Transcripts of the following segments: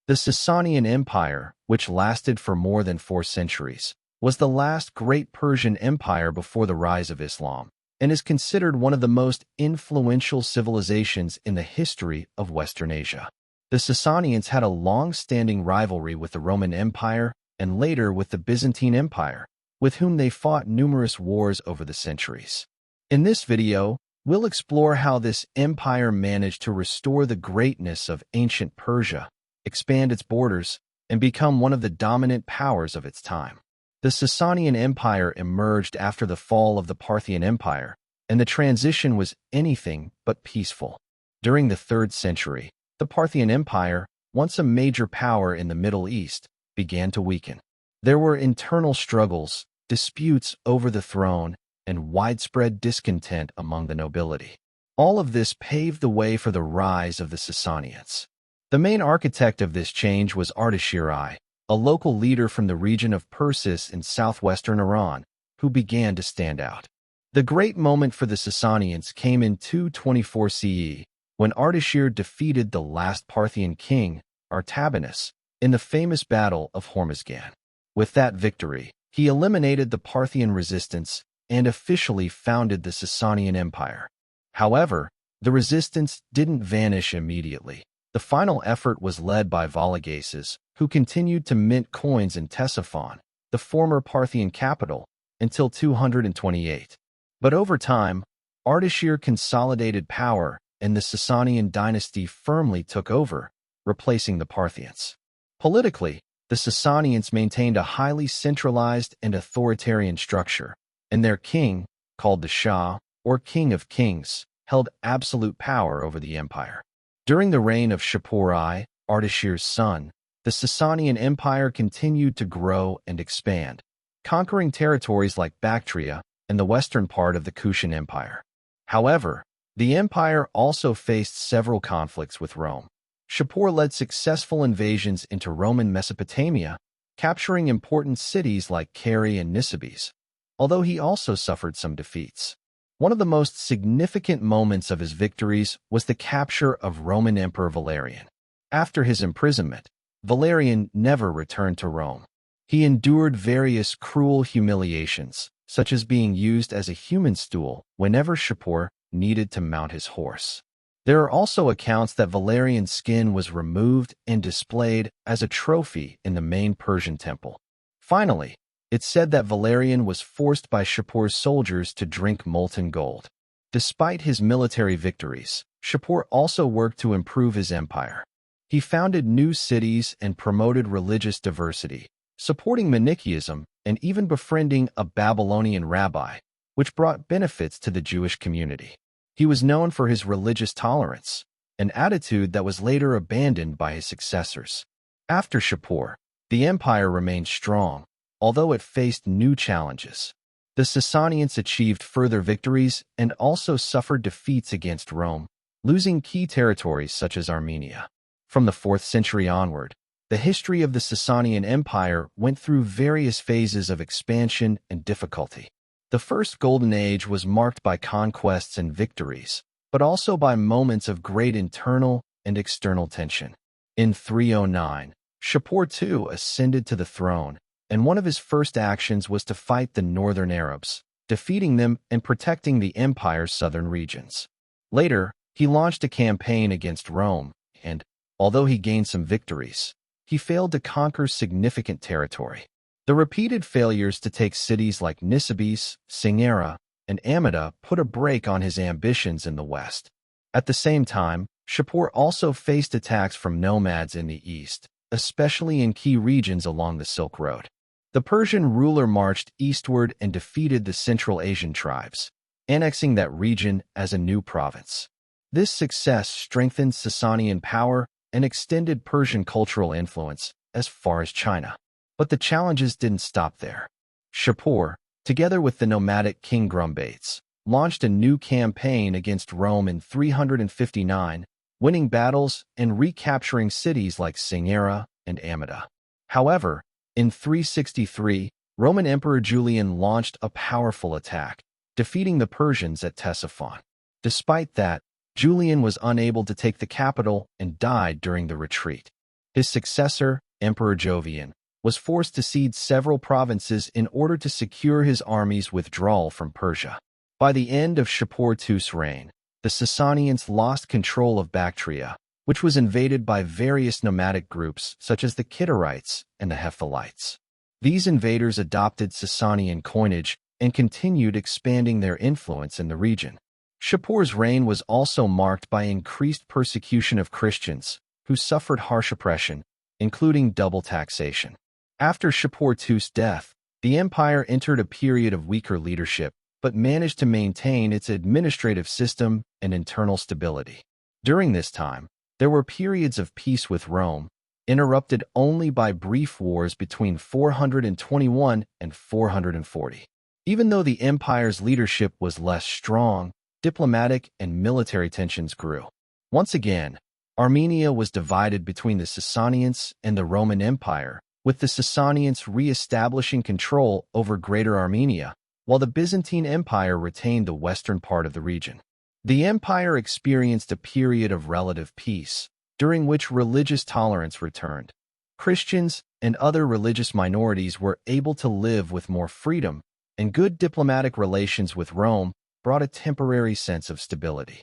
The Sasanian Empire, which lasted for more than 4 centuries, was the last great Persian empire before the rise of Islam, and is considered one of the most influential civilizations in the history of Western Asia. The Sasanians had a long-standing rivalry with the Roman Empire and later with the Byzantine Empire, with whom they fought numerous wars over the centuries. In this video, we'll explore how this empire managed to restore the greatness of ancient Persia, expand its borders, and become one of the dominant powers of its time. The Sasanian Empire emerged after the fall of the Parthian Empire, and the transition was anything but peaceful. During the 3rd century, the Parthian Empire, once a major power in the Middle East, began to weaken. There were internal struggles, disputes over the throne, and widespread discontent among the nobility. All of this paved the way for the rise of the Sasanians. The main architect of this change was Ardashir, a local leader from the region of Persis in southwestern Iran, who began to stand out. The great moment for the Sasanians came in 224 CE, when Ardashir defeated the last Parthian king, Artabanus, in the famous Battle of Hormozgan. With that victory, he eliminated the Parthian resistance and officially founded the Sasanian Empire. However, the resistance didn't vanish immediately. The final effort was led by Vologases, who continued to mint coins in Ctesiphon, the former Parthian capital, until 228. But over time, Ardashir consolidated power and the Sasanian dynasty firmly took over, replacing the Parthians. Politically, the Sasanians maintained a highly centralized and authoritarian structure, and their king, called the Shah, or King of Kings, held absolute power over the empire. During the reign of Shapur I, Ardashir's son, the Sasanian Empire continued to grow and expand, conquering territories like Bactria and the western part of the Kushan Empire. However, the empire also faced several conflicts with Rome. Shapur led successful invasions into Roman Mesopotamia, capturing important cities like Cary and Nisibis, although he also suffered some defeats. One of the most significant moments of his victories was the capture of Roman Emperor Valerian. After his imprisonment, Valerian never returned to Rome. He endured various cruel humiliations, such as being used as a human stool whenever Shapur needed to mount his horse. There are also accounts that Valerian's skin was removed and displayed as a trophy in the main Persian temple. Finally, it's said that Valerian was forced by Shapur's soldiers to drink molten gold. Despite his military victories, Shapur also worked to improve his empire. He founded new cities and promoted religious diversity, supporting Manichaeism and even befriending a Babylonian rabbi, which brought benefits to the Jewish community. He was known for his religious tolerance, an attitude that was later abandoned by his successors. After Shapur, the empire remained strong, although it faced new challenges. The Sasanians achieved further victories and also suffered defeats against Rome, losing key territories such as Armenia. From the 4th century onward, the history of the Sasanian Empire went through various phases of expansion and difficulty. The first golden age was marked by conquests and victories, but also by moments of great internal and external tension. In 309, Shapur II ascended to the throne, and one of his first actions was to fight the northern Arabs, defeating them and protecting the empire's southern regions. Later, he launched a campaign against Rome, and, although he gained some victories, he failed to conquer significant territory. The repeated failures to take cities like Nisibis, Singera, and Amida put a brake on his ambitions in the west. At the same time, Shapur also faced attacks from nomads in the east, especially in key regions along the Silk Road. The Persian ruler marched eastward and defeated the Central Asian tribes, annexing that region as a new province. This success strengthened Sasanian power and extended Persian cultural influence as far as China. But the challenges didn't stop there. Shapur, together with the nomadic king Grumbates, launched a new campaign against Rome in 359, winning battles and recapturing cities like Singera and Amida. However, in 363, Roman Emperor Julian launched a powerful attack, defeating the Persians at Ctesiphon. Despite that, Julian was unable to take the capital and died during the retreat. His successor, Emperor Jovian, was forced to cede several provinces in order to secure his army's withdrawal from Persia. By the end of Shapur II's reign, the Sasanians lost control of Bactria, which was invaded by various nomadic groups such as the Kittites and the Hephthalites. These invaders adopted Sasanian coinage and continued expanding their influence in the region. Shapur's reign was also marked by increased persecution of Christians, who suffered harsh oppression, including double taxation. After Shapur II's death, the empire entered a period of weaker leadership, but managed to maintain its administrative system and internal stability. During this time, there were periods of peace with Rome, interrupted only by brief wars between 421 and 440. Even though the empire's leadership was less strong, diplomatic and military tensions grew. Once again, Armenia was divided between the Sasanians and the Roman Empire, with the Sasanians re-establishing control over Greater Armenia, while the Byzantine Empire retained the western part of the region. The empire experienced a period of relative peace, during which religious tolerance returned. Christians and other religious minorities were able to live with more freedom, and good diplomatic relations with Rome brought a temporary sense of stability.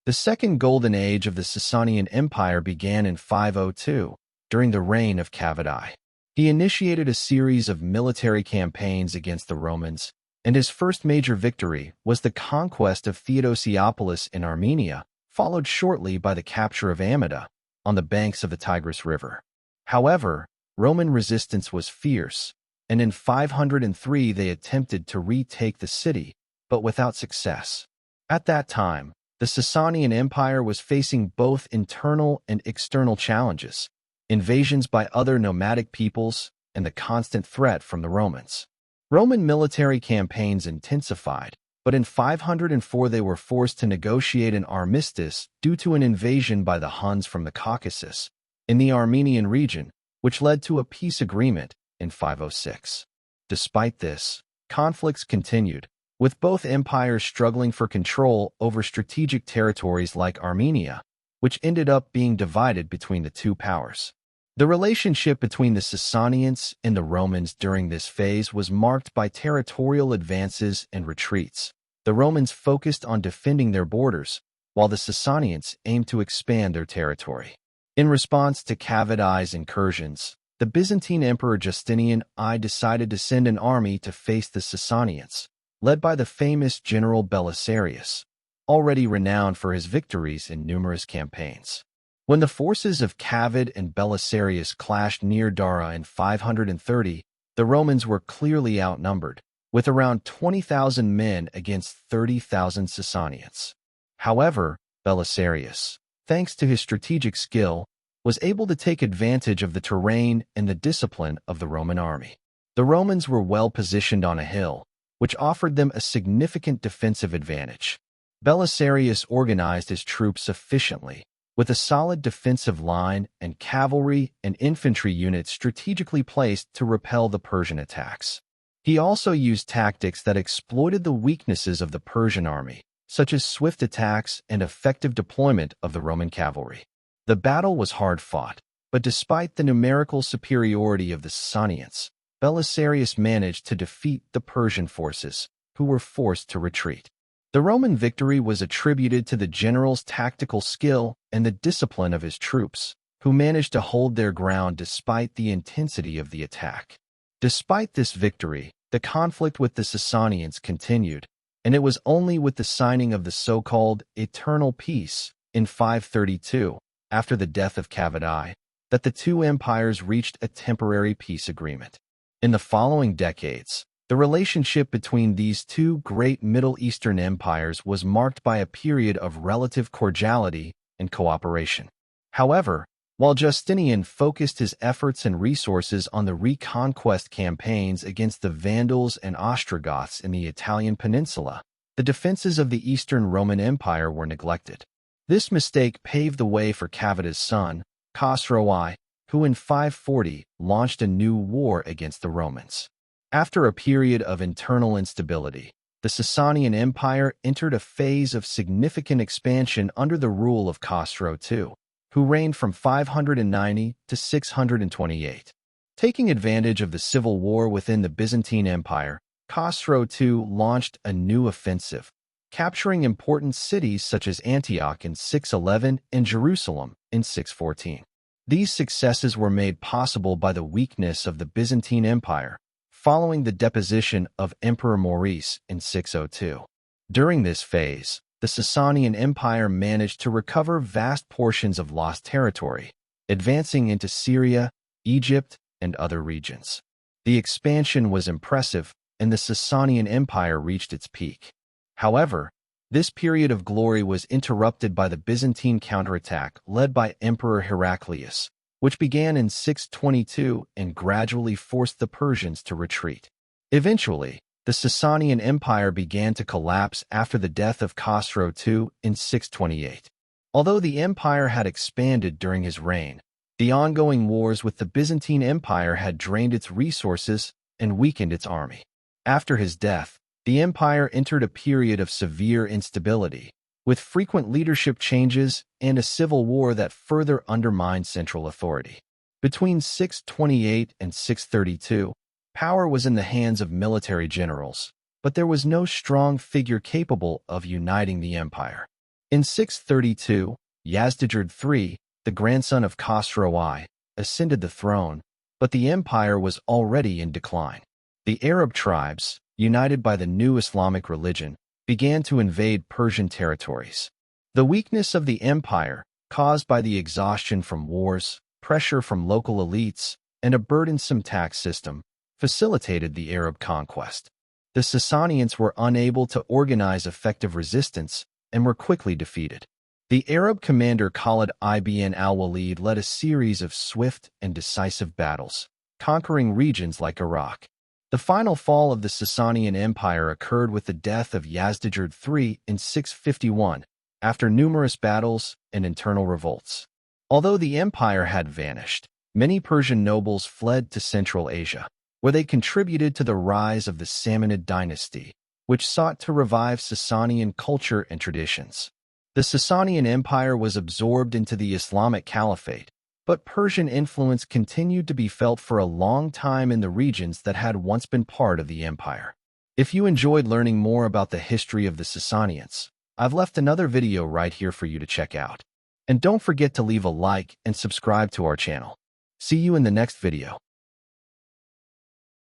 The Second Golden Age of the Sasanian Empire began in 502, during the reign of Kavadai. He initiated a series of military campaigns against the Romans, and his first major victory was the conquest of Theodosiopolis in Armenia, followed shortly by the capture of Amida, on the banks of the Tigris River. However, Roman resistance was fierce, and in 503 they attempted to retake the city, but without success. At that time, the Sasanian Empire was facing both internal and external challenges, invasions by other nomadic peoples, and the constant threat from the Romans. Roman military campaigns intensified, but in 504 they were forced to negotiate an armistice due to an invasion by the Huns from the Caucasus, in the Armenian region, which led to a peace agreement in 506. Despite this, conflicts continued, with both empires struggling for control over strategic territories like Armenia, which ended up being divided between the two powers. The relationship between the Sasanians and the Romans during this phase was marked by territorial advances and retreats. The Romans focused on defending their borders, while the Sasanians aimed to expand their territory. In response to Kavadai's incursions, the Byzantine Emperor Justinian I decided to send an army to face the Sasanians, led by the famous general Belisarius, already renowned for his victories in numerous campaigns. When the forces of Kavad and Belisarius clashed near Dara in 530, the Romans were clearly outnumbered, with around 20,000 men against 30,000 Sasanians. However, Belisarius, thanks to his strategic skill, was able to take advantage of the terrain and the discipline of the Roman army. The Romans were well positioned on a hill, which offered them a significant defensive advantage. Belisarius organized his troops efficiently, with a solid defensive line and cavalry and infantry units strategically placed to repel the Persian attacks. He also used tactics that exploited the weaknesses of the Persian army, such as swift attacks and effective deployment of the Roman cavalry. The battle was hard-fought, but despite the numerical superiority of the Sasanians, Belisarius managed to defeat the Persian forces, who were forced to retreat. The Roman victory was attributed to the general's tactical skill and the discipline of his troops, who managed to hold their ground despite the intensity of the attack. Despite this victory, the conflict with the Sasanians continued, and it was only with the signing of the so-called Eternal Peace in 532, after the death of Kavadai, that the two empires reached a temporary peace agreement. In the following decades, the relationship between these two great Middle Eastern empires was marked by a period of relative cordiality and cooperation. However, while Justinian focused his efforts and resources on the reconquest campaigns against the Vandals and Ostrogoths in the Italian peninsula, the defenses of the Eastern Roman Empire were neglected. This mistake paved the way for Kavada's son, Khosrow I, who in 540 launched a new war against the Romans. After a period of internal instability, the Sasanian Empire entered a phase of significant expansion under the rule of Khosrow II. who reigned from 590 to 628. Taking advantage of the civil war within the Byzantine Empire, Khosrow II launched a new offensive, capturing important cities such as Antioch in 611 and Jerusalem in 614. These successes were made possible by the weakness of the Byzantine Empire, following the deposition of Emperor Maurice in 602. During this phase, the Sasanian Empire managed to recover vast portions of lost territory, advancing into Syria, Egypt, and other regions. The expansion was impressive, and the Sasanian Empire reached its peak. However, this period of glory was interrupted by the Byzantine counterattack led by Emperor Heraclius, which began in 622 and gradually forced the Persians to retreat. Eventually, the Sasanian Empire began to collapse after the death of Khosrow II in 628. Although the empire had expanded during his reign, the ongoing wars with the Byzantine Empire had drained its resources and weakened its army. After his death, the empire entered a period of severe instability, with frequent leadership changes and a civil war that further undermined central authority. Between 628 and 632, power was in the hands of military generals, but there was no strong figure capable of uniting the empire. In 632, Yazdijerd III, the grandson of Khosrow I, ascended the throne, but the empire was already in decline. The Arab tribes, united by the new Islamic religion, began to invade Persian territories. The weakness of the empire, caused by the exhaustion from wars, pressure from local elites, and a burdensome tax system, facilitated the Arab conquest. The Sasanians were unable to organize effective resistance and were quickly defeated. The Arab commander Khalid ibn al-Walid led a series of swift and decisive battles, conquering regions like Iraq. The final fall of the Sasanian Empire occurred with the death of Yazdijerd III in 651, after numerous battles and internal revolts. Although the empire had vanished, many Persian nobles fled to Central Asia, where they contributed to the rise of the Sasanid Dynasty, which sought to revive Sasanian culture and traditions. The Sasanian Empire was absorbed into the Islamic Caliphate, but Persian influence continued to be felt for a long time in the regions that had once been part of the empire. If you enjoyed learning more about the history of the Sasanians, I've left another video right here for you to check out. And don't forget to leave a like and subscribe to our channel. See you in the next video.